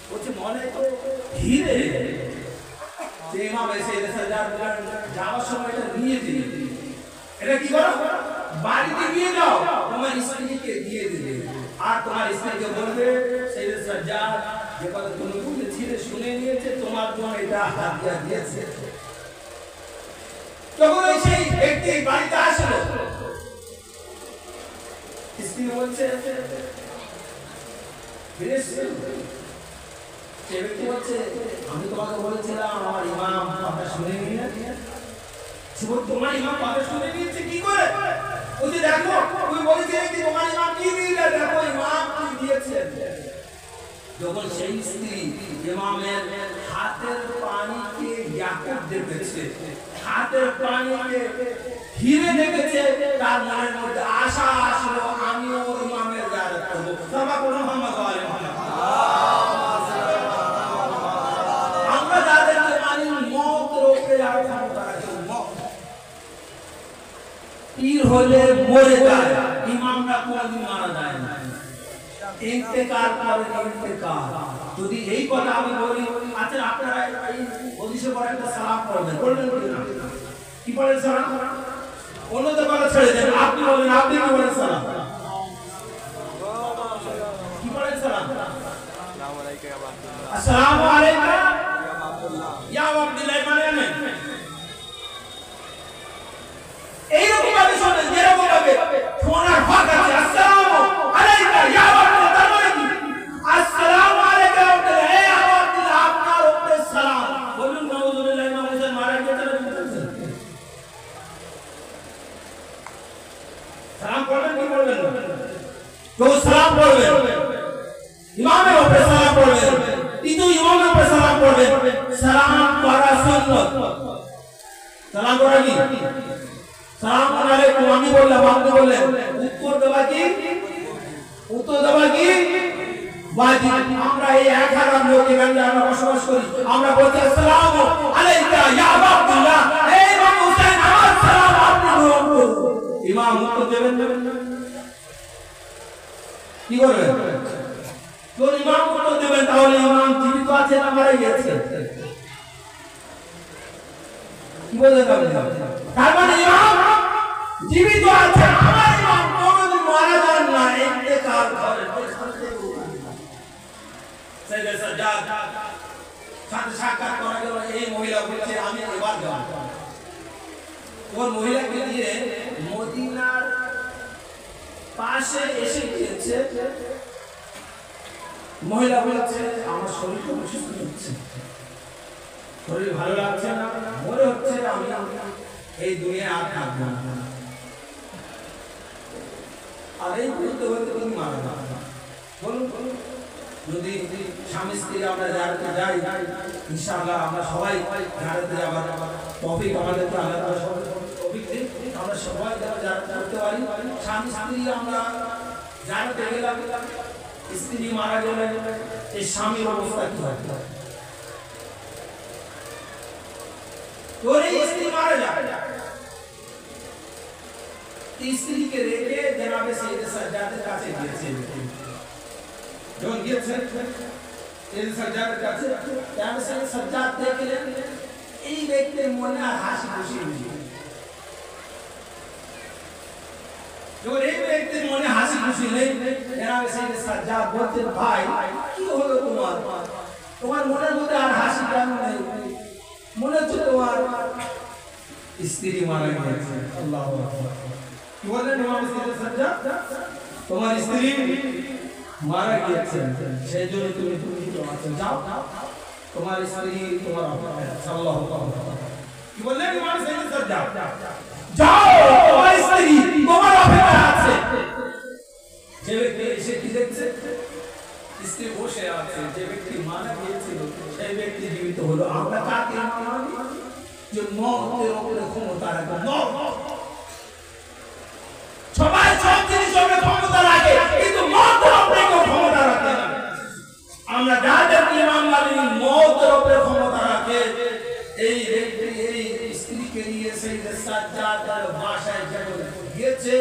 বলছে মওলা তো হিরে যে ইমাম সাইয়্যিদ সাজ্জাদ বলেন যাওয়ার সময় এটা নিয়ে দিই এটা কি করো বাড়িতে নিয়ে যাও তোমার স্ত্রীকে দিয়ে দিবে আর তোমার স্ত্রীকে বলবে সাইয়্যিদ সাজ্জাদ যে কথা তুমি বলেছিলে শুনে নিয়েছে তোমার জন্য এটা হাদিয়া দিয়েছে যখন সেই ব্যক্তি বাড়িতে আসলো স্ত্রী বলছে সে ব্যক্তি বলছে আমি তোমাকে বলেছিলাম আমার ইমাম কথা শুনে নিয়ে তোমার ইমাম কথা শুনে নিয়েছে কি করে ওই দেখো তুমি বলেছিলে কি তোমার ইমাম কি দিলে, দেখো ইমাম কি দিয়েছে। যখন সেই স্ত্রী ইমামের হাতের পানিকে ইয়াকুত দেখেছে, হাতের পানিকে হিরে দেখেছে, তার মনের মধ্যে আশা আসলো আমিও ইমামের জিয়ারত করব। সাহাবা কোন মুহাম্মদ ওয়ালি আমরা যাদের মানি মত রোকে আর ক্ষমতা রাখে, পীর হলে মরে যায়, ইমামরা কোনদিন মারা যায় না, ইন্তেকাল করেন ইন্তেকাল। যদি এই কথা আমি বলি, আচ্ছা আপনারা এই ওদিশে পরে একটা সালাম পড়বেন, বলবেন কি পড়েন সালাম? অন্যদের কথা ছেড়ে দেন, আপনি বলেন, আপনি কি বলেন সালাম? কি পড়েন সালাম? আসসালামু আলাইকুম ইয়া আব্দুল্লাহ, মানে না এইরকম ভাবে শোনেন, যেরকম ভাবে শোনার হক আছে। আসসালামু আলাইকুম ইয়া আব্দুল্লাহ, তার মানে কি? আসসালামু আলাইকুম আব্দুল্লাহ, এ আব্দুল্লাহ আপনার উপরে সালাম। বলুন নাউযুবিল্লাহ, ইমাম হোসেন মারা গেছে না বলতেছেন? সালাম পড়বেন কি পড়বেন না? তো সালাম পড়বেন, ইমামের উপরে সালাম পড়বেন, কিন্তু ইমামের উপরে সালাম পড়বেন। সালাম করা সুন্নাত। সালাম করা কি? সালাম আলাইকুম আমি বললাম, আপনি বললেন, উত্তর দেওয়া কি? উত্তর দেওয়া কি ওয়াজিব। আমরা এই 11 লোক এখানে আমরা বসবাস করি, আমরা বলছি আসসালামু আলাইকা ইয়া আব্দুল্লাহ, এই ইমাম হোসেন আমার সালাম আপনি গ্রহণ করুন। ইমাম উত্তর দেবেন না? কি করবেন? তো ইমাম উত্তর দেবেন, তাহলে ইমাম জীবিত আছে না মারা গেছে? কি বলতে পারবেন? তার মানে ইমাম জীবিত আছে, আমার ইমাম কোনদিন মারা যান না, ইন্তেকাল করেন। সাইয়েদ সাজ্জাদ সাথে সাক্ষাৎ করা গেল, এই মহিলা বলছে আমি এবার যাব। ওর মহিলাকে দিয়ে মদিনার পাশে এসে গিয়েছে। মহিলা বলছে আমার শরীর খুব অসুস্থ হচ্ছে, শরীর ভালো লাগছে না, মনে হচ্ছে আমি এই দুনিয়ায় আর থাকবো না। আর এই বলতে বলতে তুমি মারা যাবে। বলুন, যদি স্বামী স্ত্রী আমরা জিয়ারতে যাই, ইনশাআল্লাহ আমরা সবাই জিয়ারতে যাবার তৌফিক আমাদেরকে আল্লাহ তাআলা তৌফিক দিন, আমরা সবাই জিয়ারত করতে পারি। স্বামী স্ত্রী আমরা জিয়ারতে গেলাম, স্ত্রী মারা গেলে এই স্বামীর অবস্থা কি হয়? তোর এই স্ত্রী মারা যায়, স্ত্রীকে রেখে জনাবে সাইয়েদ সাজ্জাদের কাছে গিয়েছে। যখন গিয়েছেন সাইয়েদ সাজ্জাদের কাছে, জনাবে সাইয়েদ সাজ্জাদ দেখলেন এই ব্যক্তির মনে আর হাসি খুশি নেই। যখন এই ব্যক্তির মনে হাসি খুশি নেই, জনাবে সাইয়েদ সাজ্জাদ বলতেন ভাই কি হলো তোমার, তোমার মনের মধ্যে আর হাসি কেন নেই? মনে হচ্ছে তোমার স্ত্রী মারা গেছে। আল্লাহু আকবার। কি বললেন ইমাম সাইয়েদ সাজ্জাদ? তোমার স্ত্রী মারা গিয়েছে, সেই জন্য তুমি যাও, তোমার স্ত্রী তোমার অপেক্ষায় আছে। আল্লাহু আকবার। কি বললেন ইমাম সাইয়েদ সাজ্জাদ? যাও, তোমার স্ত্রী তোমার অপেক্ষায় আছে। যে ব্যক্তি এসে কি দেখছে? স্ত্রী বসে আছে, যে ব্যক্তি মারা গিয়েছিল সেই ব্যক্তি জীবিত হলো। আমরা কাকে মানি? যে মওতের উপরে ক্ষমতা রাখে। সবাই সব জিনিসের উপরে ক্ষমতা রাখে, কিন্তু মওতের উপরে কেউ ক্ষমতা রাখে না। আমরা যাদের ইমাম মানি মওতের উপরে ক্ষমতা রাখে, এই ব্যক্তি এই স্ত্রীকে নিয়ে সাইয়েদ সাজ্জাদের বাসায় যখন গিয়েছে,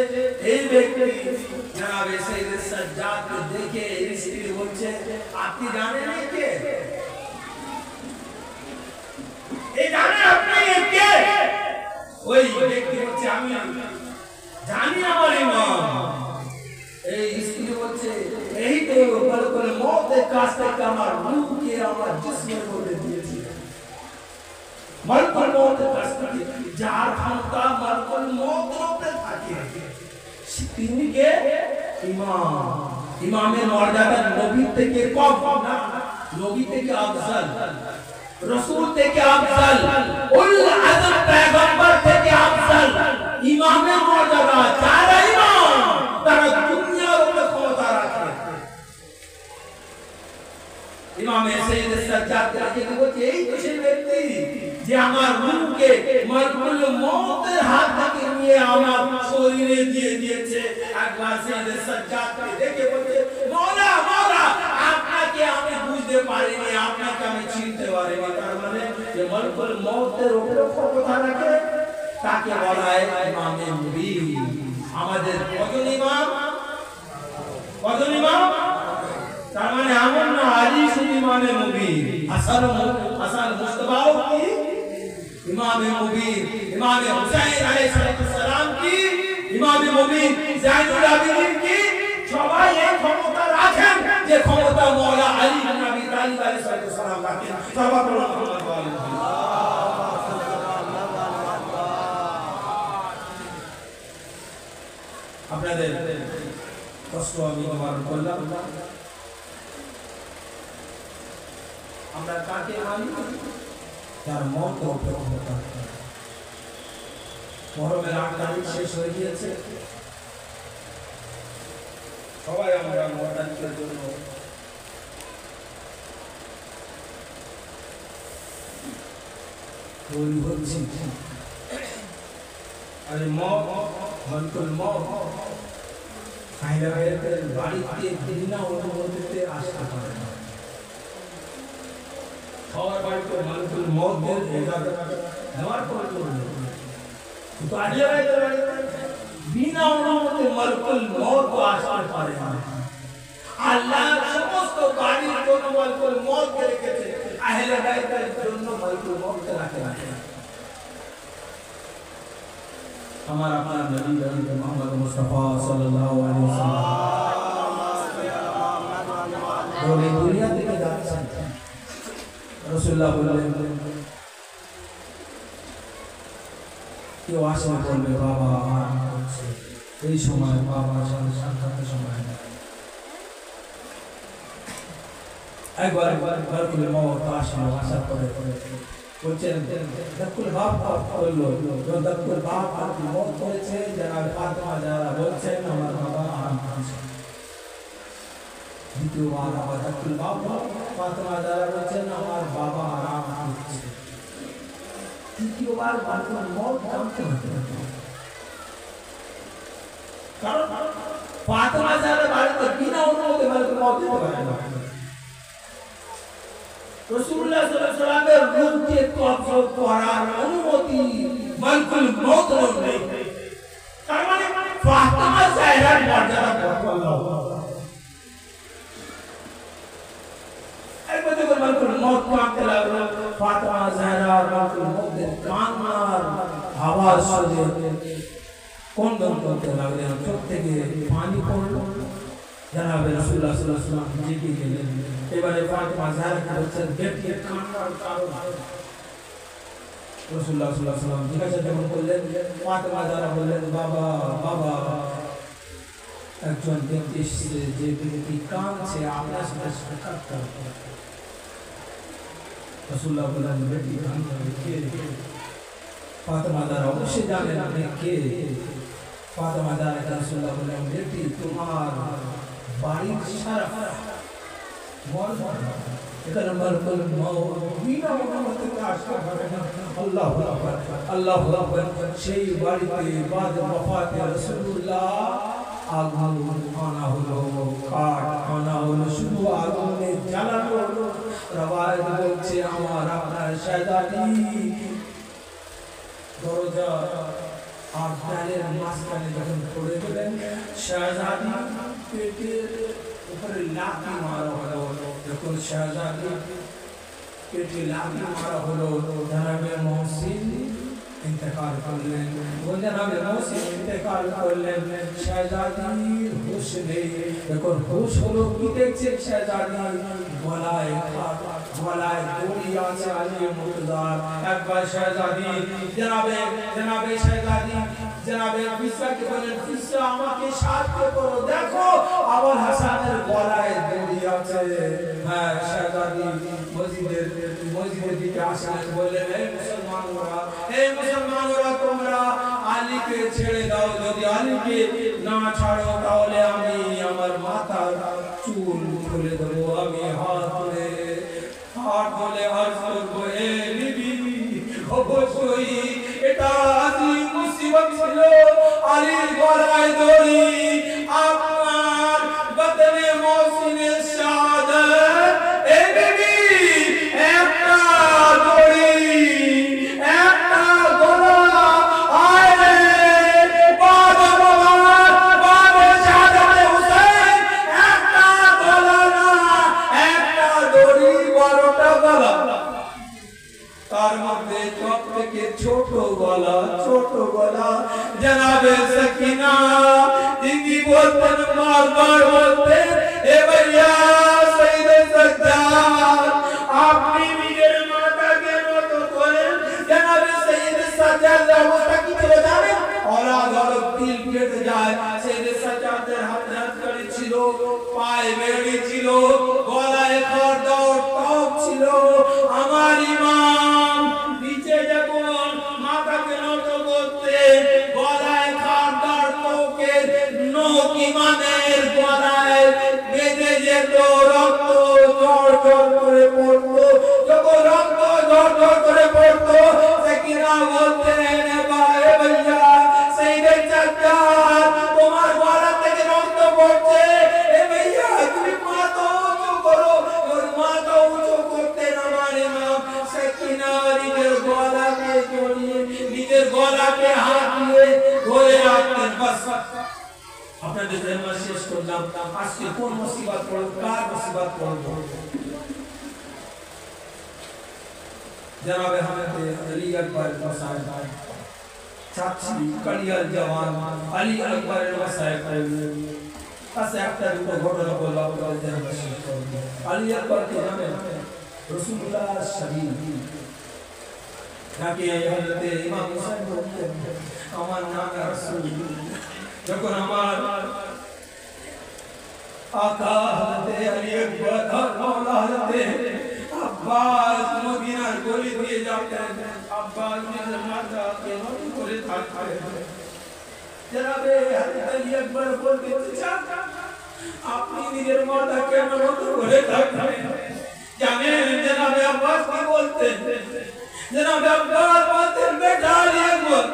এই ব্যক্তি জনাবে সাইয়েদ সাজ্জাদকে দেখে এই স্ত্রী বলছে আপনি জানেন কে? এই জানেন আপনি কে? ওই ব্যক্তি বলছে আমি জানি আমার ইমাম। এই স্ত্রী বলছে এই তো বলে বলে মওতের কাছ থেকে আমার রূহকে আমার জিসমের মধ্যে দিয়েছে। মালকুল মওতের কাছ থেকে যার ক্ষমতা মালকুল মওতের উপরে থাকে, তিনি কে? ইমাম। ইমামের মর্যাদা নবী থেকে কম না, নবী থেকে আফজাল, রাসূল থেকে আফজাল, উল আযম পয়গম্বর থেকে আফজাল। ইমামের মর্যাদা যারা সাজ্জাদ রেখে বলছে এই তো সেই ব্যক্তি যে আমার রূহকে মালকুল মউতের হাত থেকে নিয়ে আমার শরীরে দিয়ে দিয়েছে। একবার সেই সাজ্জাদকে দেখে বলছে মওলা মওলা আপনাকে আমি বুঝতে পারিনি, আপনাকে আমি চিনতে পারিনি। তার মানে যে মালকুল মউতের উপরে ক্ষমতা রাখে তাকে বলা হয় ইমামে মুবিন। আমাদের কজন ইমাম? কজন ইমাম? তার মানে এমন না আলী শুধু ইমামে মুবিন, হাসান মুস্তাফাও কি ইমামে মুবিন, ইমামে হুসাইন আলাইহিস সালাম কি ইমামে মুবিন, জাইনুল আবেদিন কি সবাই এই ক্ষমতা রাখেন যে ক্ষমতা মওলা আলী ইবনে আবি তালিব আলাইহিস সালাম রাখেন। সাল্লাল্লাহু আলাইহি ওয়া সাল্লাম। আপনাদের কষ্ট আমি নিবারণ করলাম। আমরা কাকে মানি? যার মত অপেক্ষা। মহরমের ৮ তারিখ শেষ হয়ে গিয়েছে, সবাই আমরা ৯ তারিখের জন্য তৈরি হচ্ছি। আরে মালকুল মউত হায়দারের বাড়িতে বিনা অনুমতিতে আসতে পারে না। সবার বাড়িতে মালকুল মউতের ইজাজত নেওয়ার পর তো আলিয়ার বাড়িতে বিনা অনুমতিতে মালকুল মউত আসতে পারে না। আল্লাহ সমস্ত বাড়ির জন্য মালকুল মউতকে রেখেছে, আহলে বাইতের জন্য মালকুল মউতকে রাখে না। আমার আপনার নবী মুহাম্মদ মুস্তাফা সাল্লাল্লাহু আলাইহি ওয়াসাল্লাম এই দুনিয়া থেকে যাচ্ছেন। রাসূলুল্লাহ বললেন কেউ আসে বলবে বাবা আরাম করছে, এই সময় বাবার সাথে সাক্ষাতের সময় না। একবার মালকুল মউত আসলো, আসার পরে বলছেন দাকুল বাপ বললো দাকুল বাপ আপনি মত করেছে জনাব ফাতেমা যারা বলছেন আমার বাবা আরাম করছে। দ্বিতীয়বার আবার দাকুল বাপ ফাতেমা যারা বলছেন আমার বাবা আরাম করছে। তৃতীয়বার মালকুল মউত জানতে হতো, কারণ ফাতেমা যারা বাড়িতে বিনা অনুমতি মালকুল মউত দিতে পারে না। রাসূলুল্লাহ সাল্লাল্লাহু আলাইহি ওয়াসাল্লামের রূহকে কবজ করার অনুমতি মালকুল মউতের নেই। তার মানে ফাতেমা জাহরার মর্যাদা কত আল্লাহ। একবার যখন মালকুল মউত কাঁদতে লাগলো, ফাতেমা জাহরা মালকুল মউতের কান্নার আওয়াজ শুনে কন্দন করতে লাগলেন, চোখ থেকে পানি পড়লো। জনাবে রাসূলুল্লাহ সাল্লাল্লাহু আলাইহি ওয়াসাল্লাম জিজ্ঞেস করলেন, এবারে ফাতেমা জাহরা বলছেন ব্যক্তি কান্নার কারণ। রাসূলুল্লাহ সাল্লাল্লাহু আলাইহি ওয়াসাল্লাম জিজ্ঞাসা যখন করলেন, ফাতেমা জাহরা বললেন বাবা বাবা একজন ব্যক্তি এসেছে, যে ব্যক্তি কাঁদছে, আপনার সাথে সাক্ষাৎ করতে। রাসূলুল্লাহ বললেন ব্যক্তি কাঁদছে কে? ফাতেমা জাহরা অবশ্যই জানেন আপনি কে। ফাতেমা জাহরা রাসূলুল্লাহ বললেন ব্যক্তি তোমার বাড়ির সারা এখানে মালকুল মউত বিনা অনুমতিতে আসতে পারে না। আল্লাহু আকবার আল্লাহু আকবার। সেই বাড়িতে বাদ ওয়াফাতে রাসূলুল্লাহ আগুন আনা হলো, কাঠ আনা হলো, শুধু আগুনে জ্বালানো হলো। রওয়ায়াত বলছে আমার আপনার শাহজাদি দরজা আর ডালের মাঝখানে যখন পড়ে গেলেন, শাহজাদি পেটের উপরে লাথি মারা হলো। যখন শাহজাদি পেটে লাথি মারা হলো, জনাবে মহসিন ইন্তেকাল করলেন। জনাবে মহসিন ইন্তেকাল করলেন, শাহজাদির হুঁশ নেই। যখন হুঁশ হলো কি দেখছে শাহজাদি গলায় দড়ি আছে আলী মুর্তজার। একবার শাহজাদি জনাবে শাহজাদি জনাবে ফিসাকে বলেন, ফিসা আমাকে সাহায্য করো, দেখো আবুল হাসানের গলায় দড়ি আছে। হ্যাঁ, শাহজাদি মসজিদের দিকে আসলেন, বললেন হে মুসলমানরা তোমরা আলীকে ছেড়ে দাও, যদি আলীকে না ছাড়ো তাহলে আমি আমার মাথার চুল খুলে দেবো। আমি হাত আর বলে আর করবো এ বিবি অবশ্যই এটা আজই মুসিবত ছিল আলীর গলায় দড়ি আপনার বদনে মৌসিনে শাহাদাত এ বিবি একটা দড়ি একটা গলা আয় বাবা বাবা শাহাদাত হুসাইন একটা গলা না একটা দড়ি 12টা গলা তার মধ্যে সব থেকে ছোট গলা জনাবে সকিনা তিনি বলতেন বারবার বলতেন এ ভাইয়া সৈয়দ সাজ্জাদ আপনি নিজের মাতাকে নত করেন জনাবে সৈয়দ সাজ্জাদ অবস্থা কি ছিল জানেন और তিল কেটে যায় সৈয়দ সাজ্জাদের হাতে হাতকড়ি ছিল পায়ে বেড়ি ছিল গলায় পর্দা ও টপ ছিল আমার ইমাম নিচে যখন মাথাকে নত করতে গলায় খাড়দার তোকে নোক ইমামের গলায় বেঁধে যেত রক্ত ঝর ঝর করে পড়তো যখন রক্ত ঝর ঝর করে পড়তো সেকিনা বলতেন ভাইয়া সৈয়দ সাজ্জাদ তোমার গলা থেকে রক্ত পড়ছে এ ভাইয়া তুমি মাথা উঁচু করো মাথা উঁচু করতেন আমার ইমাম সেকিনা নিজের গলাকে জড়িয়ে নিজের গলাকে হাত দিয়ে ধরে রাখতেন বাস আপনাদের জন্য শেষ করলাম আজকে কোন মুসিবত পড়ল কার মুসিবত পড়ল জনাবে হযরত আলী আকবর সাহেব চাচি কালিয়ার জওয়ান আলী আকবরের ওয়াসায় করলেন কাছে একটা দুটো ঘটনা বলবো আপনাদের জন্য শেষ করব আলী আকবর কে জানেন রাসূলুল্লাহ শরীফ নাকি হযরত ইমাম হুসাইন বলতেন আমার নাম রাসূল যখন আমার আকা হযরত আলী আকবর আর মাওলা হযরত আব্বাস মদিনার গলি দিয়ে যাতেন আব্বাস নিজের মাথাকে নত করে থাকতেন জনাবে হযরত আলী আকবর বলতে চান আপনি নিজের মাথা কেন নত করে থাকতেন জানেন জনাবে আব্বাস কি বলতেন জনাবে আব্বাস বলতেন বেটা আলী আকবর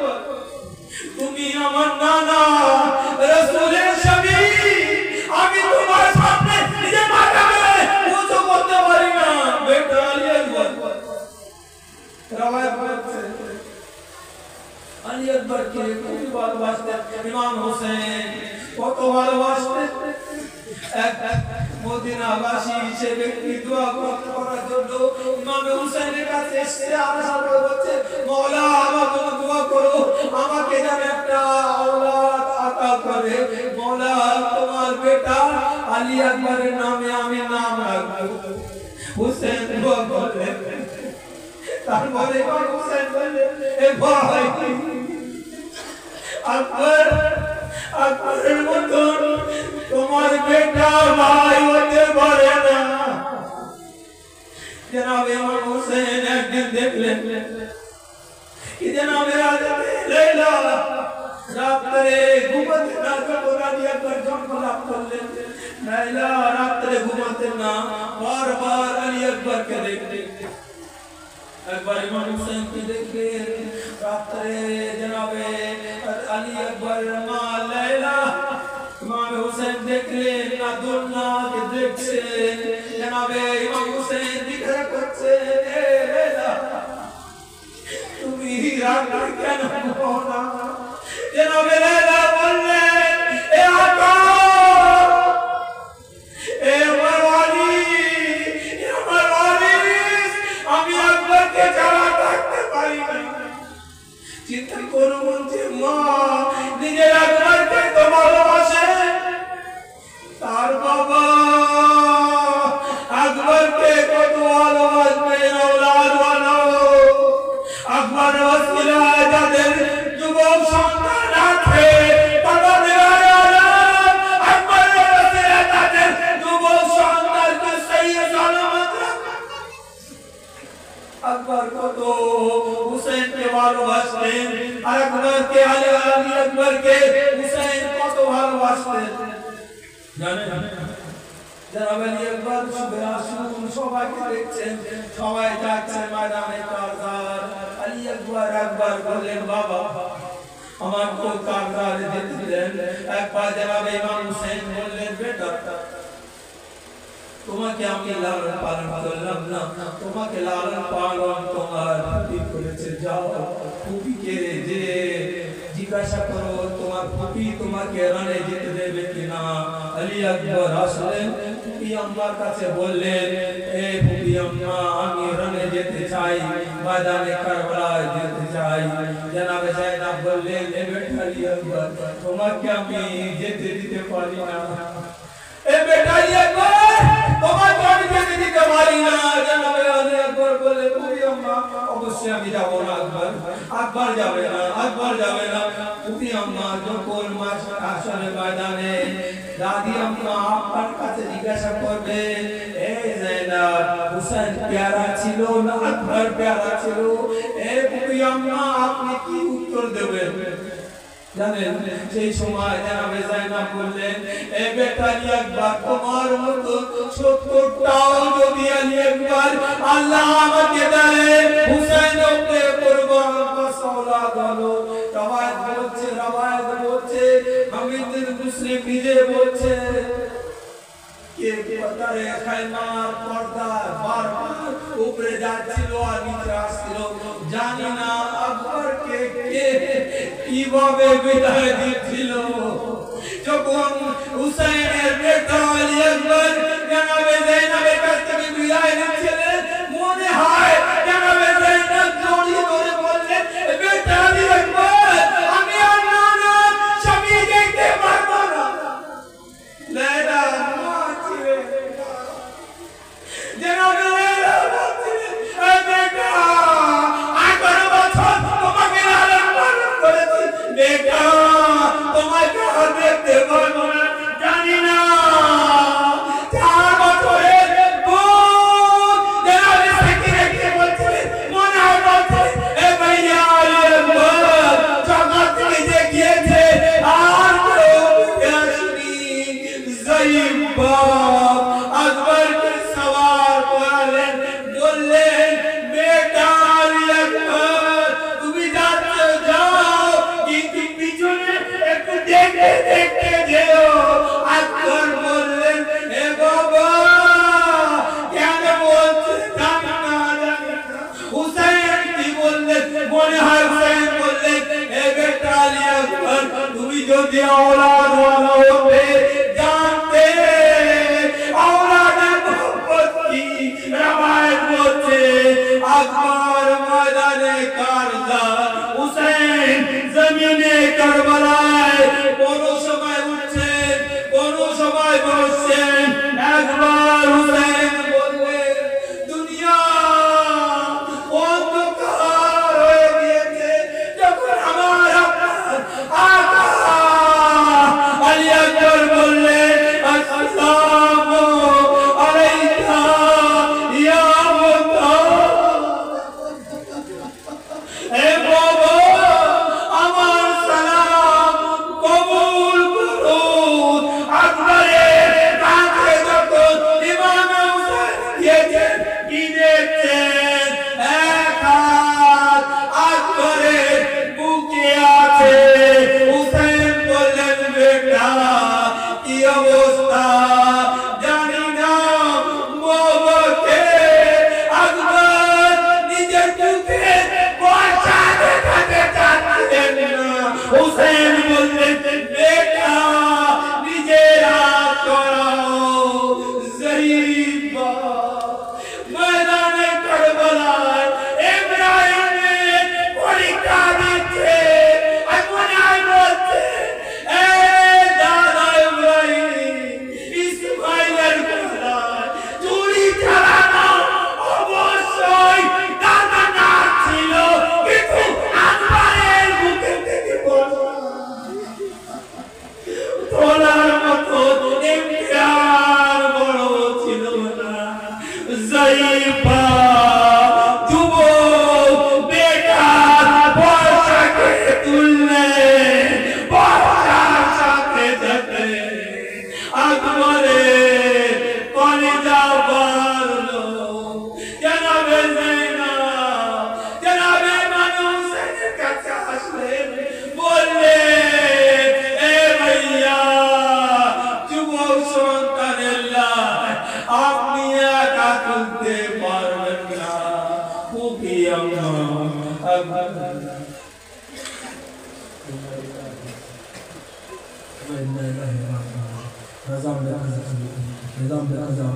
তুমি আমার নানা রাসূলের স্বামী আমি তোমার সামনে নিজের মাথাকে উঁচু করতে পারি না বেটা আলী আকবর রাওয়ায়াত আছে আলী আকবর কে খুব ভালোবাসতেন ইমাম হোসেন কত ভালোবাসতেন এক মদিনাবাসী সে ব্যক্তি দোয়া করার জন্য ইমাম হোসেনের কাছে এসে আশা করছে মাওলা আমার জন্য দোয়া করো আমাকে যেন একটা औलाद আতা করে মাওলা তোমার বেটা আলী আকবরের নামে আমি নাম রাখবো হোসেন দোয়া করলেন তারপরে ইমাম হোসেন বললেন এ ভাই আকবরের মতন তোমার বেটা ভাই হতে পারে না জনাবে ইমাম হোসেন একদিন দেখলেন কি জনাবে হযরত লাইলা রাতে ঘুমাতে না যখন আলী আকবর জন্ম লাভ করলেন লাইলা রাতে ঘুমাতে না বারবার আলী আকবরকে দেখতেন একবার ইমাম হোসেন কে দেখলেন রাতে জনাবে আলী আকবর মা লাইলা ইমাম হোসেন দেখলেন না দুলনা কে দেখছেন জনাবে ইমাম হোসেন জিজ্ঞাসা করছে এ লাইলা তুমি রাত কেন ঘুমাও না জনাবে লাইলা বললেন এ আকা এ ওয়ালি আমি আকবরকে ছাড়া থাকতে পারি না চিন্তা করুন যে মা নিজের আকবরকে তো ভালোবাসে তার বাবা আকবরকে কত ভালোবাসবেন औलाद वाला আকবর ওসিলা যাদের যুবক সন্তান আছে পরবর্তীকালে আলম আকবর ওসিলা যাদের যুবক সন্তানকে সহি সালামত আকবর কত হুসেন কে ভালোবাসতেন আর আকবর কে আলী আকবর কে হুসেন কত ভালোবাসতেন জানেন জনাব আলী আকবর শুভে আসুন, সবাইকে দেখছেন, সবাই যাচ্ছে ময়দানে কারজার। আলী আকবর একবার বললেন, বাবা আমার তো কারজার যেতে দিলেন। একবার জনাব ইমাম হোসেন বললেন, বেটা তোমাকে আমি লালন পালন করলাম না, তোমাকে লালন পালন তোমার ফুপি করেছে, যাও ফুপিকে যে জিজ্ঞাসা করো তোমার ফুপি তোমাকে রানে যেতে দেবে কিনা। আলী আকবর আসলেন, ফুপি আম্মার কাছে বললেন, এ ফুপি আম্মা আমি রানে যেতে চাই, ময়দানে কারবালায় যেতে চাই। জনাব জায়নাব বললেন, এ বেটা আলী আকবর তোমাকে আমি যেতে দিতে পারি না, এ বেটা আলী আকবর তোমাকে আমি যেতে দিতে পারি না। জনাব আলী আকবর বলে, ফুপি আম্মা অবশ্যই আমি যাব না, আকবর যাবে না, আকবর যাবে না। ফুপি আম্মা যখন আসলে ময়দানে দাদি আম্মা আপনার কাছে জিজ্ঞাসা করবে, এই জায়নাব হুসাইন প্যারা ছিল না আকবর প্যারা ছিল, এ ফুপি আম্মা আপনি কি উত্তর দেবেন জানেন? সেই সময় জনাব জায়নাব বললেন, এ বেটা আলী আকবর তোমার মতো ৭০টাও যদি আলী আকবর আল্লাহ আমাকে দেয়, হুসাইন ওকে কুরবান কসওলাদ হলো। রওয়ায়াত বলছে হামিদুল মুসলিম নিজে বলছে কে পর্দারে খায়মার পর্দা বারবার উপরে যাচ্ছিল আর নিচে আসছিল, জানি না আকবরকে কে কিভাবে বিদায় দিচ্ছিল। যখন হুসাইনের বেটা আলী আকবর জনাবে জাইনাবের কাছ থেকে বিদায় নিচ্ছিলেন, মনে হয় জনাবে জাইনাব জড়িয়ে ধরে বললেন, বেটা আলী আকবর আমি আর না স্বামী দেখতে পারবো না। লেলা জনাবে লেলা বলছিলেন, এ বেটা 18 বছর তোমাকে লালন পালন করেছি, বেটা তোমাকে আর দেখতে পারবো না, জানি না 4 বছরের বোন জনাবে সাকিরাকে বলছিলেন, মনে হয় বলছিলেন, এ ভাইয়া আলী আকবর জগৎ থেকে যে গিয়েছে আর কেউ আসেনি। জয়ীব বাপ আকবরকে সওয়ার করালেন, বললেন, বেটা আলী আকবর তুমি যাচ্ছ যাও, কিন্তু পিছনে একটু দেখতে দেখতে যেও। আকবর বললেন, এ বাবা কেন বলছিস জানি না, জানি না। হুসাইন কি বললেন, মনে হয় হুসাইন বললেন, এ বেটা আলী আকবর তুমি যদি औलाद वाला होते जानते औलाद मोहब्बत की रवायत बोलते আকবর ময়দানে কারজার, হুসাইন জমিনে কারবালায় কোন সময় উঠছেন কোন সময় বসছেন। একবার হুসাইন বললেন, দুনিয়া অন্ধকার হয়ে গিয়েছে, যখন আমার আকা আলী আকবর বললেন, আসসালামু আলাইকা ইয়া মুতা, এ বাবা আমার সালাম Nizam da kaza